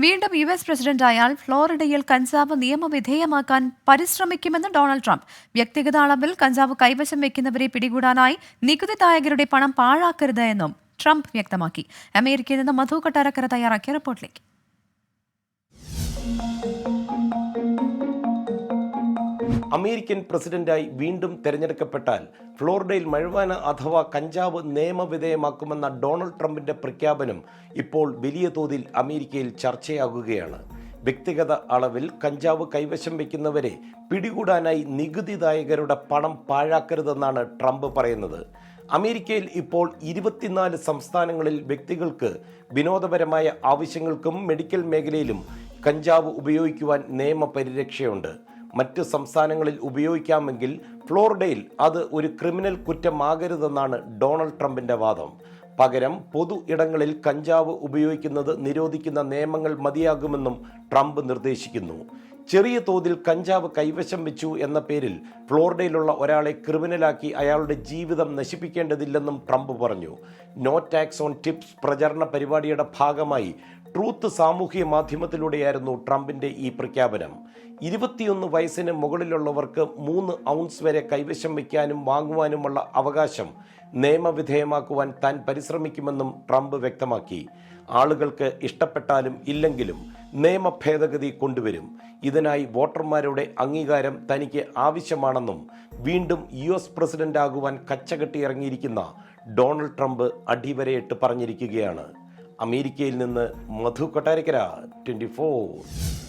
വീണ്ടും US പ്രസിഡന്റായാൽ ഫ്ലോറിഡയിൽ കഞ്ചാവ് നിയമവിധേയമാക്കാൻ പരിശ്രമിക്കുമെന്ന് Donald Trump. വ്യക്തിഗത അളവിൽ കഞ്ചാവ് കൈവശം വെക്കുന്നവരെ പിടികൂടാനായി നികുതിദായകരുടെ പണം പാഴാക്കരുത് എന്നും ട്രംപ് വ്യക്തമാക്കി. അമേരിക്കയിൽ നിന്ന് മധു കൊട്ടാരക്കര തയ്യാറാക്കിയ റിപ്പോർട്ടിലേക്ക്. അമേരിക്കൻ പ്രസിഡന്റായി വീണ്ടും തെരഞ്ഞെടുക്കപ്പെട്ടാൽ ഫ്ലോറിഡയിൽ മഴുവാന അഥവാ കഞ്ചാവ് നിയമവിധേയമാക്കുമെന്ന ഡൊണാൾഡ് ട്രംപിന്റെ പ്രഖ്യാപനം ഇപ്പോൾ വലിയ തോതിൽ അമേരിക്കയിൽ ചർച്ചയാകുകയാണ്. വ്യക്തിഗത അളവിൽ കഞ്ചാവ് കൈവശം വയ്ക്കുന്നവരെ പിടികൂടാനായി നികുതിദായകരുടെ പണം പാഴാക്കരുതെന്നാണ് ട്രംപ് പറയുന്നത്. അമേരിക്കയിൽ ഇപ്പോൾ 24 സംസ്ഥാനങ്ങളിൽ വ്യക്തികൾക്ക് വിനോദപരമായ ആവശ്യങ്ങൾക്കും മെഡിക്കൽ മേഖലയിലും കഞ്ചാവ് ഉപയോഗിക്കുവാൻ നിയമപരിരക്ഷയുണ്ട്. മറ്റ് സംസ്ഥാനങ്ങളിൽ ഉപയോഗിക്കാമെങ്കിൽ ഫ്ലോറിഡയിൽ അത് ഒരു ക്രിമിനൽ കുറ്റമാകരുതെന്നാണ് ഡൊണാൾഡ് ട്രംപിന്റെ വാദം. പകരം പൊതു ഇടങ്ങളിൽ കഞ്ചാവ് ഉപയോഗിക്കുന്നത് നിരോധിക്കുന്ന നിയമങ്ങൾ മതിയാകുമെന്നും ട്രംപ് നിർദ്ദേശിക്കുന്നു. ചെറിയ തോതിൽ കഞ്ചാവ് കൈവശം വെച്ചു എന്ന പേരിൽ ഫ്ലോറിഡയിലുള്ള ഒരാളെ ക്രിമിനലാക്കി അയാളുടെ ജീവിതം നശിപ്പിക്കേണ്ടതില്ലെന്നും ട്രംപ് പറഞ്ഞു. നോ ടാക്സ് ഓൺ ടിപ്സ് പ്രചരണ പരിപാടിയുടെ ഭാഗമായി ട്രൂത്ത് സാമൂഹിക മാധ്യമത്തിലൂടെയായിരുന്നു ട്രംപിന്റെ ഈ പ്രഖ്യാപനം. 21 വയസ്സിന് മുകളിലുള്ളവർക്ക് 3 ഔൺസ് വരെ കൈവശം വയ്ക്കാനും വാങ്ങുവാനുമുള്ള അവകാശം നിയമവിധേയമാക്കുവാൻ താൻ പരിശ്രമിക്കുമെന്നും ട്രംപ് വ്യക്തമാക്കി. ആളുകൾക്ക് ഇഷ്ടപ്പെട്ടാലും ഇല്ലെങ്കിലും നിയമ ഭേദഗതി കൊണ്ടുവരും. ഇതിനായി വോട്ടർമാരുടെ അംഗീകാരം തനിക്ക് ആവശ്യമാണെന്നും വീണ്ടും US പ്രസിഡന്റാകുവാൻ കച്ചകെട്ടി ഇറങ്ങിയിരിക്കുന്ന ഡൊണാൾഡ് ട്രംപ് അടിവരയിട്ട് പറഞ്ഞിരിക്കുകയാണ്. അമേരിക്കയിൽ നിന്ന് മധു കൊട്ടാരക്കര, 24.